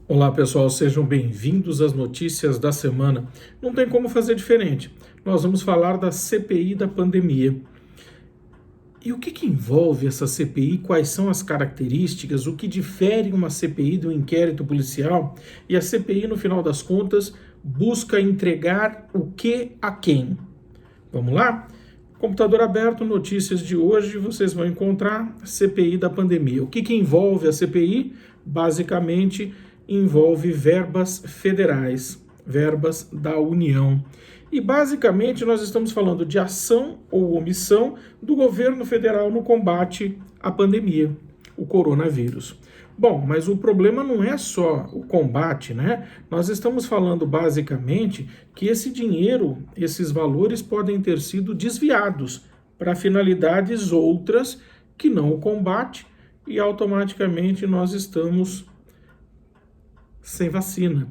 Olá pessoal, sejam bem-vindos às notícias da semana. Não tem como fazer diferente. Nós vamos falar da CPI da pandemia. E o que envolve essa CPI? Quais são as características? O que difere uma CPI do inquérito policial? E a CPI, no final das contas, busca entregar o que a quem? Vamos lá? Computador aberto, notícias de hoje, vocês vão encontrar CPI da pandemia. O que envolve a CPI? Basicamente, envolve verbas federais, verbas da União. E basicamente nós estamos falando de ação ou omissão do governo federal no combate à pandemia, o coronavírus. Bom, mas o problema não é só o combate, né? Nós estamos falando basicamente que esse dinheiro, esses valores podem ter sido desviados para finalidades outras que não o combate e automaticamente nós estamos sem vacina,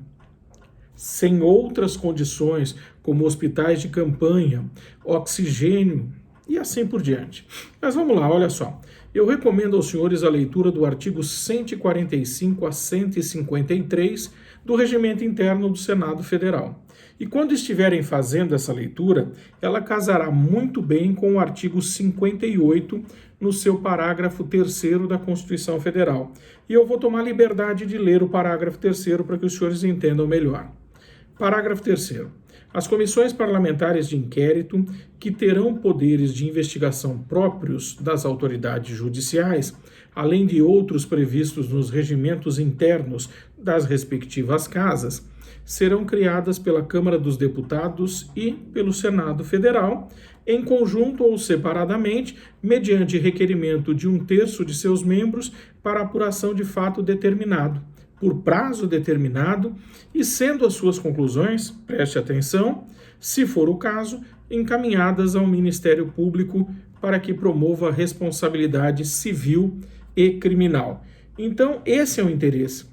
sem outras condições, como hospitais de campanha, oxigênio e assim por diante. Mas vamos lá, olha só. Eu recomendo aos senhores a leitura do artigo 145 a 153 do Regimento Interno do Senado Federal. E quando estiverem fazendo essa leitura, ela casará muito bem com o artigo 58 no seu parágrafo 3º da Constituição Federal. E eu vou tomar liberdade de ler o parágrafo 3º para que os senhores entendam melhor. Parágrafo 3º. As comissões parlamentares de inquérito, que terão poderes de investigação próprios das autoridades judiciais, além de outros previstos nos regimentos internos das respectivas casas, serão criadas pela Câmara dos Deputados e pelo Senado Federal, em conjunto ou separadamente, mediante requerimento de 1/3 de seus membros para apuração de fato determinado, por prazo determinado, e sendo as suas conclusões, preste atenção, se for o caso, encaminhadas ao Ministério Público para que promova a responsabilidade civil e criminal. Então, esse é o interesse.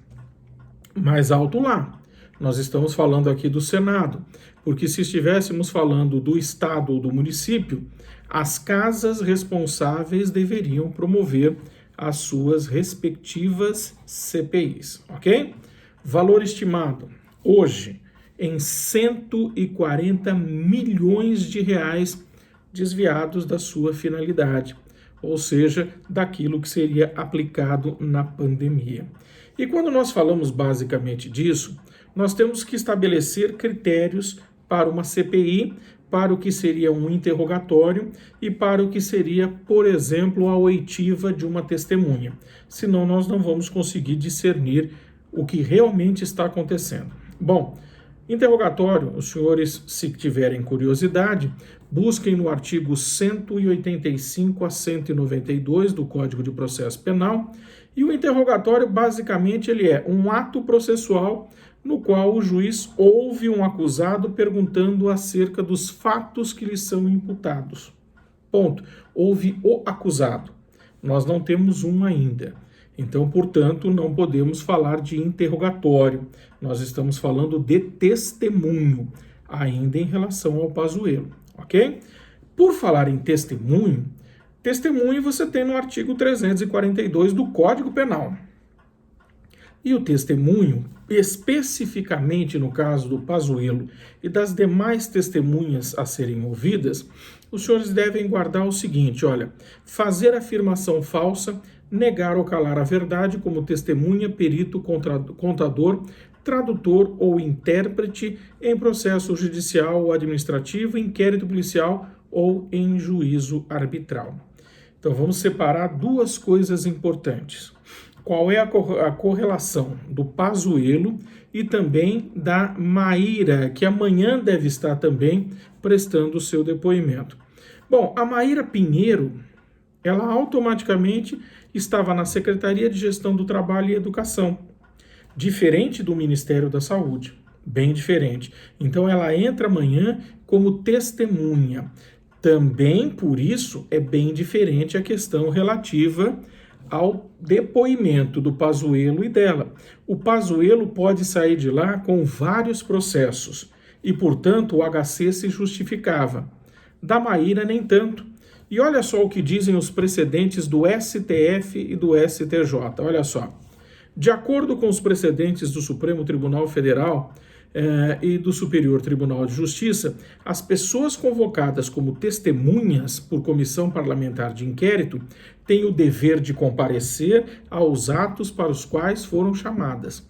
Mais alto lá. Nós estamos falando aqui do Senado, porque se estivéssemos falando do Estado ou do município, as casas responsáveis deveriam promover as suas respectivas CPIs, ok? Valor estimado, hoje, em 140 milhões de reais desviados da sua finalidade, ou seja, daquilo que seria aplicado na pandemia. E quando nós falamos basicamente disso, nós temos que estabelecer critérios para uma CPI, para o que seria um interrogatório e para o que seria, por exemplo, a oitiva de uma testemunha. Senão nós não vamos conseguir discernir o que realmente está acontecendo. Bom, interrogatório, os senhores, se tiverem curiosidade, busquem no artigo 185 a 192 do Código de Processo Penal, e o interrogatório, basicamente, ele é um ato processual no qual o juiz ouve um acusado perguntando acerca dos fatos que lhe são imputados. Ponto. Ouve o acusado. Nós não temos um ainda. Então, portanto, não podemos falar de interrogatório. Nós estamos falando de testemunho, ainda em relação ao Pazuello, ok? Por falar em testemunho, testemunho você tem no artigo 342 do Código Penal. E o testemunho, especificamente no caso do Pazuello e das demais testemunhas a serem ouvidas, os senhores devem guardar o seguinte, olha, fazer afirmação falsa, negar ou calar a verdade como testemunha, perito, contador, tradutor ou intérprete em processo judicial ou administrativo, inquérito policial ou em juízo arbitral. Então vamos separar duas coisas importantes. Qual é a correlação do Pazuello e também da Maíra, que amanhã deve estar também prestando o seu depoimento. Bom, a Maíra Pinheiro, ela automaticamente estava na Secretaria de Gestão do Trabalho e Educação, diferente do Ministério da Saúde, bem diferente. Então ela entra amanhã como testemunha. Também, por isso, é bem diferente a questão relativa ao depoimento do Pazuello e dela. O Pazuello pode sair de lá com vários processos e, portanto, o HC se justificava. Da Maíra, nem tanto. E olha só o que dizem os precedentes do STF e do STJ. Olha só. De acordo com os precedentes do Supremo Tribunal Federal e do Superior Tribunal de Justiça, as pessoas convocadas como testemunhas por comissão parlamentar de inquérito têm o dever de comparecer aos atos para os quais foram chamadas,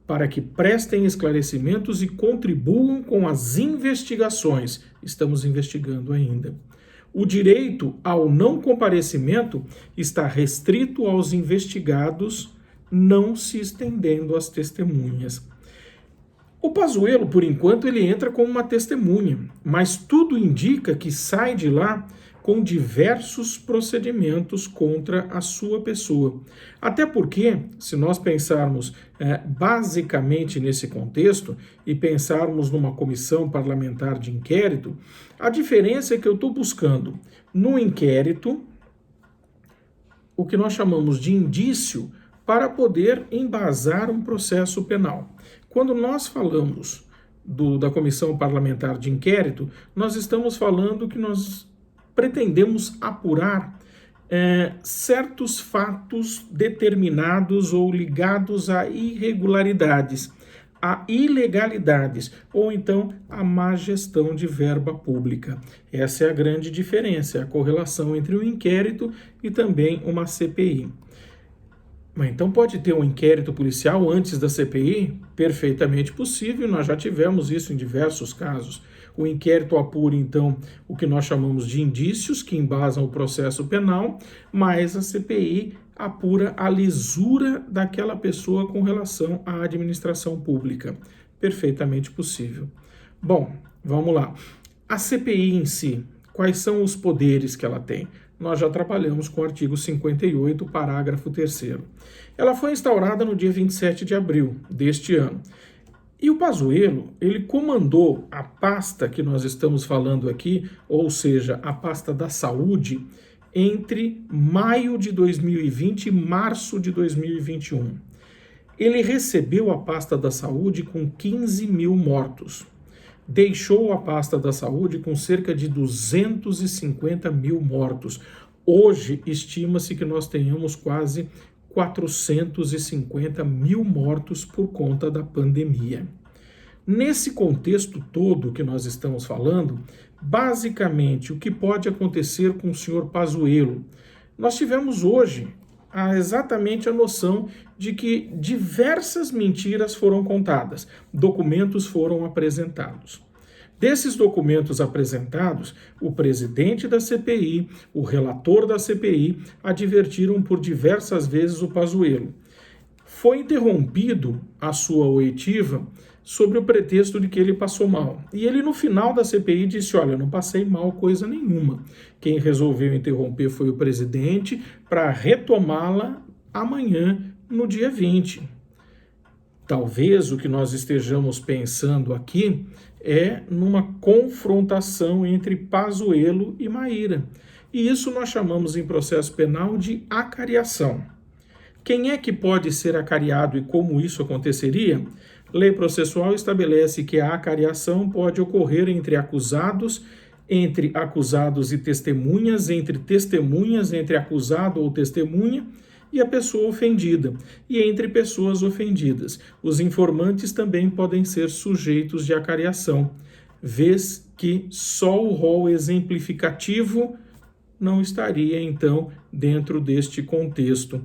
para que prestem esclarecimentos e contribuam com as investigações. Estamos investigando ainda. O direito ao não comparecimento está restrito aos investigados, não se estendendo às testemunhas. O Pazuello, por enquanto, ele entra como uma testemunha, mas tudo indica que sai de lá com diversos procedimentos contra a sua pessoa. Até porque, se nós pensarmos basicamente nesse contexto e pensarmos numa comissão parlamentar de inquérito, a diferença é que eu estou buscando no inquérito o que nós chamamos de indício para poder embasar um processo penal. Quando nós falamos da comissão parlamentar de inquérito, nós estamos falando que nós pretendemos apurar certos fatos determinados ou ligados a irregularidades, a ilegalidades, ou então a má gestão de verba pública. Essa é a grande diferença, a correlação entre um inquérito e também uma CPI. Então pode ter um inquérito policial antes da CPI? Perfeitamente possível, nós já tivemos isso em diversos casos. O inquérito apura, então, o que nós chamamos de indícios que embasam o processo penal, mas a CPI apura a lisura daquela pessoa com relação à administração pública. Perfeitamente possível. Bom, vamos lá. A CPI em si, quais são os poderes que ela tem? Nós já trabalhamos com o artigo 58, parágrafo 3º. Ela foi instaurada no dia 27 de abril deste ano. E o Pazuello, ele comandou a pasta que nós estamos falando aqui, ou seja, a pasta da saúde, entre maio de 2020 e março de 2021. Ele recebeu a pasta da saúde com 15 mil mortos. Deixou a pasta da saúde com cerca de 250 mil mortos. Hoje, estima-se que nós tenhamos quase 450 mil mortos por conta da pandemia. Nesse contexto todo que nós estamos falando, basicamente, o que pode acontecer com o senhor Pazuello? Nós tivemos hoje exatamente a noção de que diversas mentiras foram contadas, documentos foram apresentados. Desses documentos apresentados, o presidente da CPI, o relator da CPI, advertiram por diversas vezes o Pazuello. Foi interrompido a sua oitiva sobre o pretexto de que ele passou mal. E ele, no final da CPI, disse, olha, não passei mal coisa nenhuma. Quem resolveu interromper foi o presidente para retomá-la amanhã, no dia 20. Talvez o que nós estejamos pensando aqui é numa confrontação entre Pazuello e Maíra. E isso nós chamamos em processo penal de acariação. Quem é que pode ser acariado e como isso aconteceria? Lei processual estabelece que a acariação pode ocorrer entre acusados e testemunhas, entre acusado ou testemunha e a pessoa ofendida, e entre pessoas ofendidas. Os informantes também podem ser sujeitos de acariação, vez que só o rol exemplificativo não estaria, então, dentro deste contexto.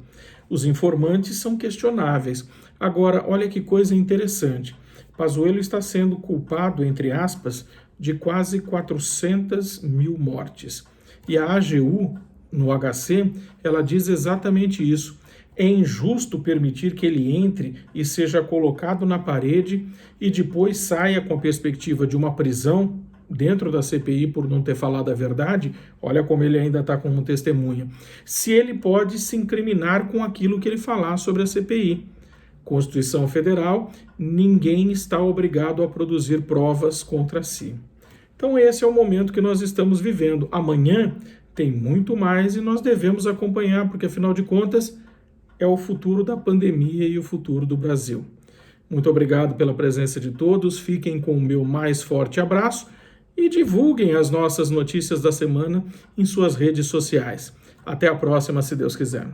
Os informantes são questionáveis. Agora, olha que coisa interessante. Pazuello está sendo culpado, entre aspas, de quase 400 mil mortes. E a AGU, no HC, ela diz exatamente isso. É injusto permitir que ele entre e seja colocado na parede e depois saia com a perspectiva de uma prisão dentro da CPI por não ter falado a verdade. Olha como ele ainda está como testemunha. Se ele pode se incriminar com aquilo que ele falar sobre a CPI. Constituição Federal, ninguém está obrigado a produzir provas contra si. Então esse é o momento que nós estamos vivendo. Amanhã tem muito mais e nós devemos acompanhar, porque afinal de contas é o futuro da pandemia e o futuro do Brasil. Muito obrigado pela presença de todos, fiquem com o meu mais forte abraço e divulguem as nossas notícias da semana em suas redes sociais. Até a próxima, se Deus quiser.